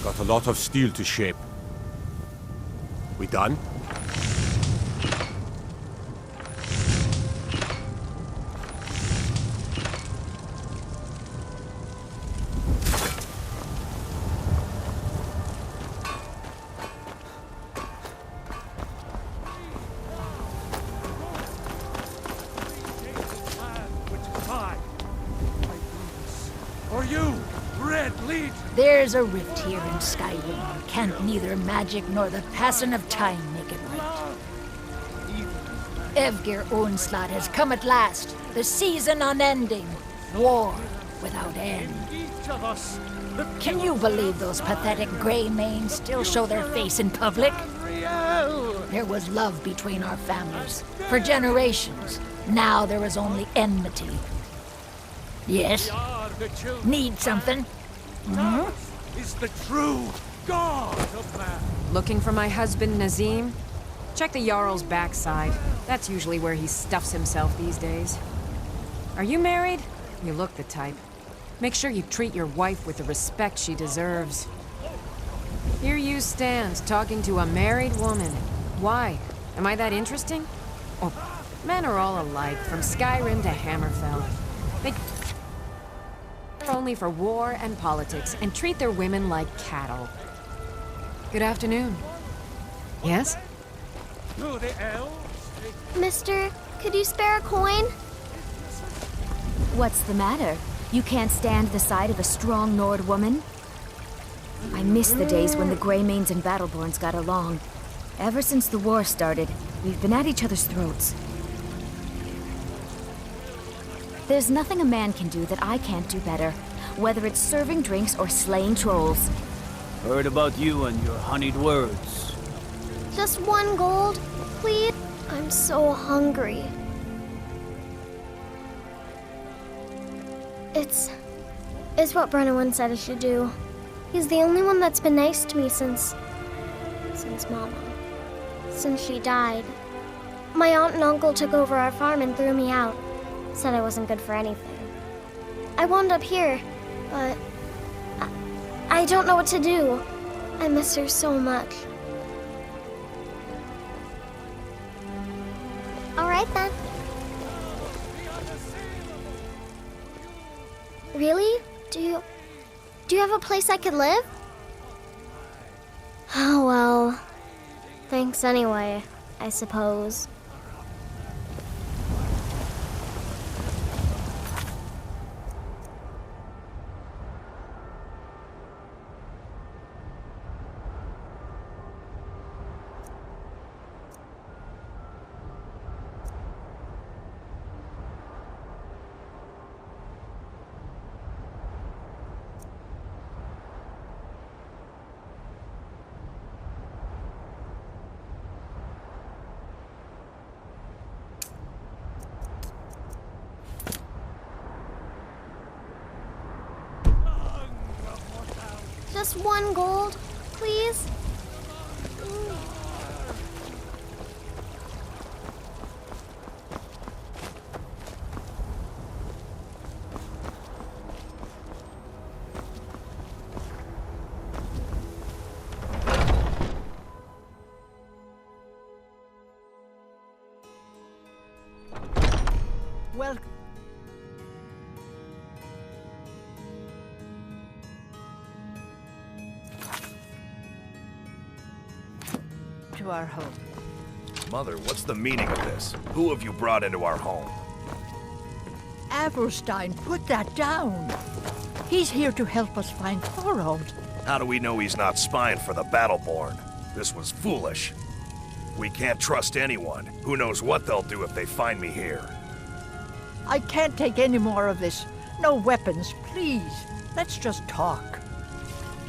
Got a lot of steel to shape. We done? There's a rift here in Skyrim. Can't neither magic nor the passing of time make it right. Evgir Onslaught has come at last. The season unending. War without end. Can you believe those pathetic grey manes still show their face in public? There was love between our families for generations. Now there is only enmity. Yes? Need something? Is the true god of man. Looking for my husband, Nazim? Check the Jarl's backside. That's usually where he stuffs himself these days. Are you married? You look the type. Make sure you treat your wife with the respect she deserves. Here you stand, talking to a married woman. Why? Am I that interesting? Oh, men are all alike, from Skyrim to Hammerfell. They only for war and politics, and treat their women like cattle. Good afternoon. Yes? To the elves? Mister, could you spare a coin? What's the matter? You can't stand the sight of a strong Nord woman? I miss the days when the Greymanes and Battleborns got along. Ever since the war started, we've been at each other's throats. There's nothing a man can do that I can't do better, whether it's serving drinks or slaying trolls. Heard about you and your honeyed words. Just 1 gold, please? I'm so hungry. It's what Brennan said I should do. He's the only one that's been nice to me since Mama. Since she died. My aunt and uncle took over our farm and threw me out. Said I wasn't good for anything. I wound up here, but I don't know what to do. I miss her so much. All right then. Really? Do you have a place I could live? Oh well. Thanks anyway, I suppose. Just 1 gold, please? Well, to our home. Mother, what's the meaning of this? Who have you brought into our home? Avrstein, put that down. He's here to help us find Thorald. How do we know he's not spying for the Battleborn? This was foolish. We can't trust anyone. Who knows what they'll do if they find me here? I can't take any more of this. No weapons, please. Let's just talk.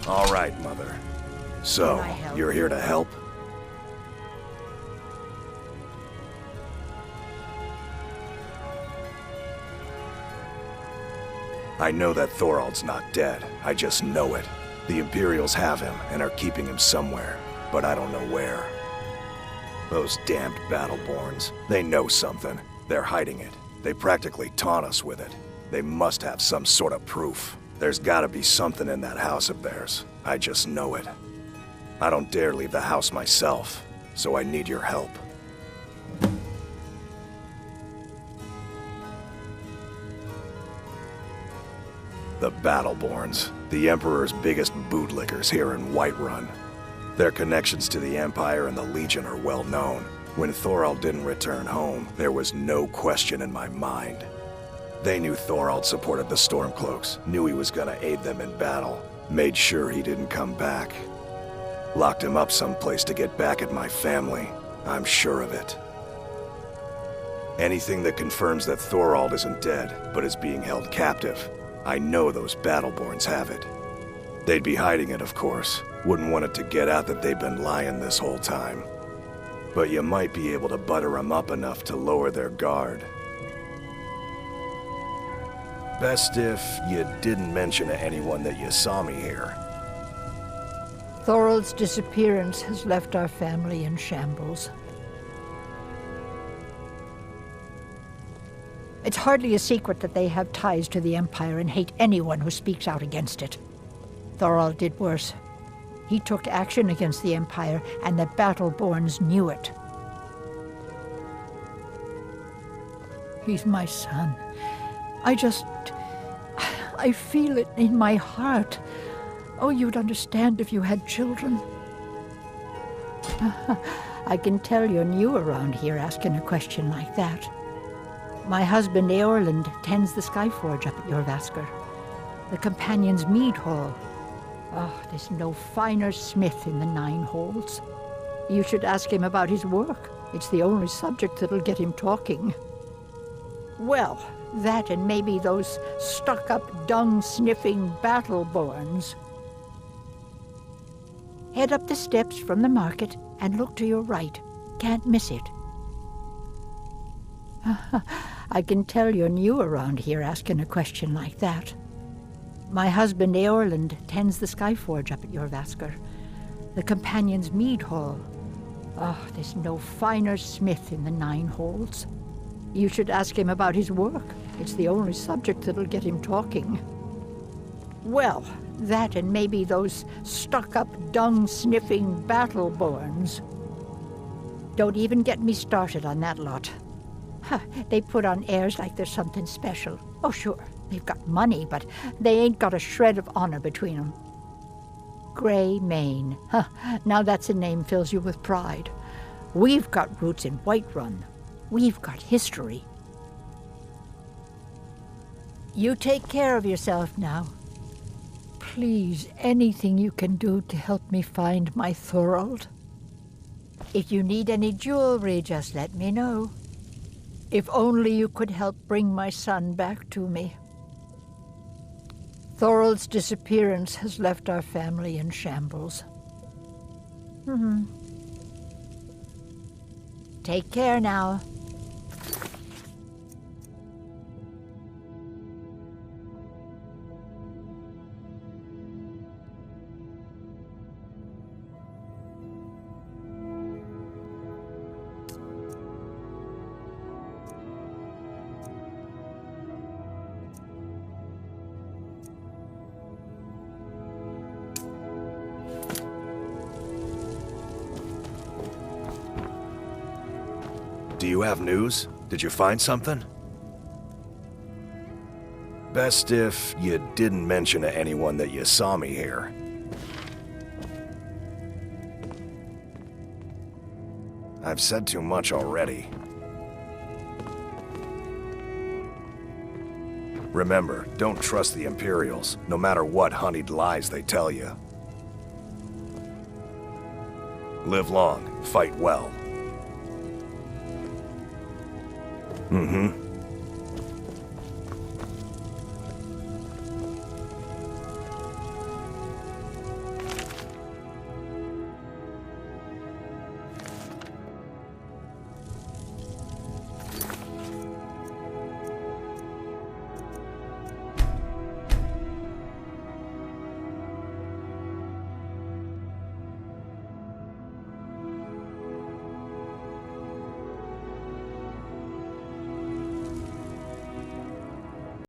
All right, Mother. So, Can I help? you're here to help? I know that Thorald's not dead. I just know it. The Imperials have him and are keeping him somewhere, but I don't know where. Those damned Battleborns. They know something. They're hiding it. They practically taunt us with it. They must have some sort of proof. There's gotta be something in that house of theirs. I just know it. I don't dare leave the house myself, so I need your help. The Battleborns, the Emperor's biggest bootlickers here in Whiterun. Their connections to the Empire and the Legion are well known. When Thorald didn't return home, there was no question in my mind. They knew Thorald supported the Stormcloaks, knew he was gonna aid them in battle, made sure he didn't come back. Locked him up someplace to get back at my family, I'm sure of it. Anything that confirms that Thorald isn't dead, but is being held captive, I know those Battleborns have it. They'd be hiding it, of course. Wouldn't want it to get out that they've been lying this whole time. But you might be able to butter them up enough to lower their guard. Best if you didn't mention to anyone that you saw me here. Thorald's disappearance has left our family in shambles. It's hardly a secret that they have ties to the Empire and hate anyone who speaks out against it. Thorald did worse. He took action against the Empire, and the Battleborns knew it. He's my son. I feel it in my heart. Oh, you'd understand if you had children. I can tell you're new around here asking a question like that. My husband, Eorland, tends the Skyforge up at your Vasker. The Companion's Mead Hall. Oh, there's no finer smith in the Nine Holds. You should ask him about his work. It's the only subject that'll get him talking. Well, that and maybe those stuck-up, dung-sniffing Battleborns. Head up the steps from the market and look to your right. Can't miss it. I can tell you're new around here asking a question like that. My husband, Eorland, tends the Skyforge up at your Vasker. The Companion's Mead Hall. Oh, there's no finer smith in the Nine Holds. You should ask him about his work. It's the only subject that'll get him talking. Well, that and maybe those stuck-up, dung-sniffing Battleborns. Don't even get me started on that lot. They put on airs like there's something special. Oh, sure, they've got money, but they ain't got a shred of honor between them. Grey Mane. Now that's a name fills you with pride. We've got roots in Whiterun. We've got history. You take care of yourself now. Please, anything you can do to help me find my Thorald. If you need any jewelry, just let me know. If only you could help bring my son back to me. Thorald's disappearance has left our family in shambles. Take care now. Do you have news? Did you find something? Best if you didn't mention to anyone that you saw me here. I've said too much already. Remember, don't trust the Imperials, no matter what honeyed lies they tell you. Live long, fight well. Mm-hmm.